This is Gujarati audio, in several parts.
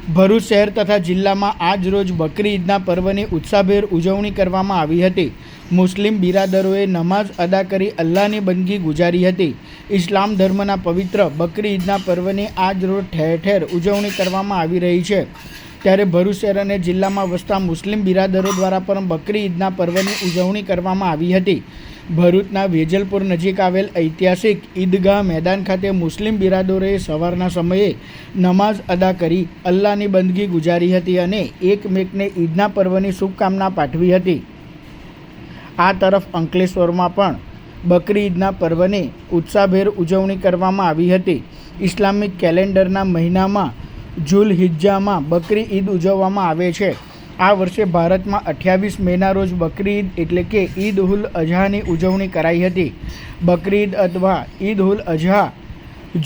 ભરૂચ શહેર તથા જિલ્લામાં આજ રોજ બકરી ઈદના પર્વની ઉત્સાહભેર ઉજવણી કરવામાં આવી હતી। મુસ્લિમ બિરાદરોએ નમાઝ અદા કરી અલ્લાહની બંદગી ગુજારી હતી। ઇસ્લામ ધર્મના પવિત્ર બકરી ઈદના પર્વની આજ રોજ ઠેર ઠેર ઉજવણી કરવામાં આવી રહી છે। ત્યારે ભરૂચ શહેર અને જિલ્લામાં વસતા મુસ્લિમ બિરાદરો દ્વારા પણ બકરી ઈદના પર્વની ઉજવણી કરવામાં આવી હતી। ભરૂચના વેજલપુર નજીક આવેલ ઐતિહાસિક ઈદગાહ મેદાન ખાતે મુસ્લિમ બિરાદરોએ સવારના સમયે નમાઝ અદા કરી અલ્લાહની બંદગી ગુજારી હતી અને એકમેકને ઈદના પર્વની શુભકામના પાઠવી હતી। આ તરફ અંકલેશ્વરમાં પણ બકરી ઈદના પર્વની ઉત્સાહભેર ઉજવણી કરવામાં આવી હતી। ઇસ્લામિક કેલેન્ડરના મહિનામાં જુલહિજ્જામાં બકરી ઈદ ઉજવવામાં આવે છે। આ વર્ષે ભારતમાં 28 મેના રોજ બકરી ઈદ એટલે કે ઈદ ઉલ અઝહાની ઉજવણી કરાઈ હતી। બકરી ઈદ અથવા ઈદ ઉલ અઝહા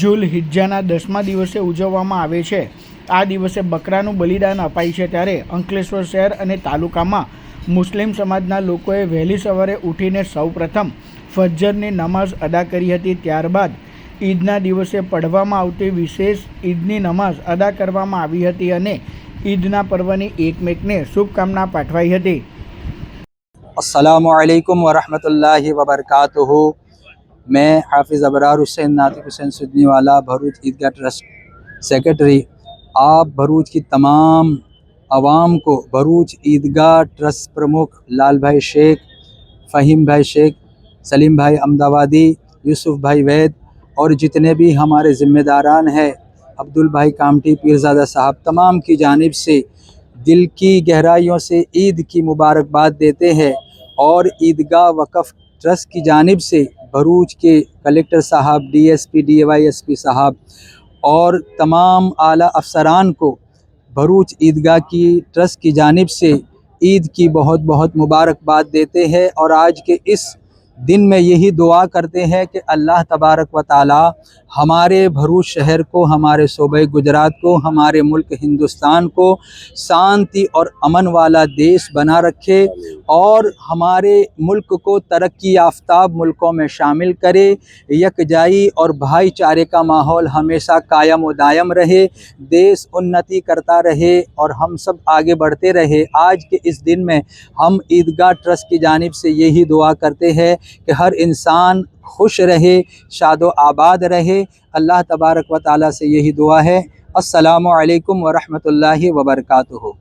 જુલહિજ્જાના 10મા દિવસે ઉજવવામાં આવે છે। આ દિવસે બકરાનું બલિદાન અપાય છે। ત્યારે અંકલેશ્વર શહેર અને તાલુકામાં મુસ્લિમ સમાજના લોકોએ વહેલી સવારે ઉઠીને સૌપ્રથમ ફજરની નમાઝ અદા કરી હતી। ત્યારબાદ ઈદના દિવસે પઢવામાં આવતી વિશેષ ઈદની નમાઝ અદા કરવામાં આવી હતી અને ઈદના પર્વની એકમેકને શુભકામના પાઠવાઈ હતી। अस्सलामु अलैकुम वरहमतुल्लाहि वबरकातुहू। मैं हाफिज़ अबरार हुसैन नातिक हुसैन सुदनी वाला भरूच ईदगाह ट्रस्ट सेक्रेटरी आप भरूच की तमाम आवाम को भरूच ईदगाह ट्रस्ट प्रमुख लाल भाई शेख, फ़हीम भाई शेख, सलीम भाई अहमदाबादी, यूसुफ भाई वैद और जितने भी हमारे ज़िम्मेदारान हैं अब्दुल भाई कामटी पीरज़ादा साहब तमाम की जानिब से दिल की गहराइयों से ईद की मुबारकबाद देते हैं। और ईदगाह वक़फ़ ट्रस्ट की जानिब से भरूच के कलेक्टर साहब, DSP, DYSP साहब और तमाम आला अफसरान को भरूच ईदगाह की ट्रस्ट की जानिब से ईद की बहुत बहुत मुबारकबाद देते हैं। और आज के इस दिन में यही दुआ करते हैं कि अल्लाह तबारक व ताला हमारे भरूच शहर को, हमारे सूबे गुजरात को, हमारे मुल्क हिंदुस्तान को शांति और अमन वाला देश बना रखे और हमारे मुल्क को तरक्की याफ्ताब मुल्कों में शामिल करे। यकजाई और भाईचारे का माहौल हमेशा कायम व दायम रहे, देश उन्नति करता रहे और हम सब आगे बढ़ते रहे। आज के इस दिन में हम ईदगाह ट्रस्ट की जानिब से यही दुआ करते हैं कि हर इंसान खुश रहे, शादो आबाद रहे। अल्लाह तबारक व ताला से यही दुआ है। अस्सलामु अलैकुम व रहमतुल्लाहि व बरकातुहू।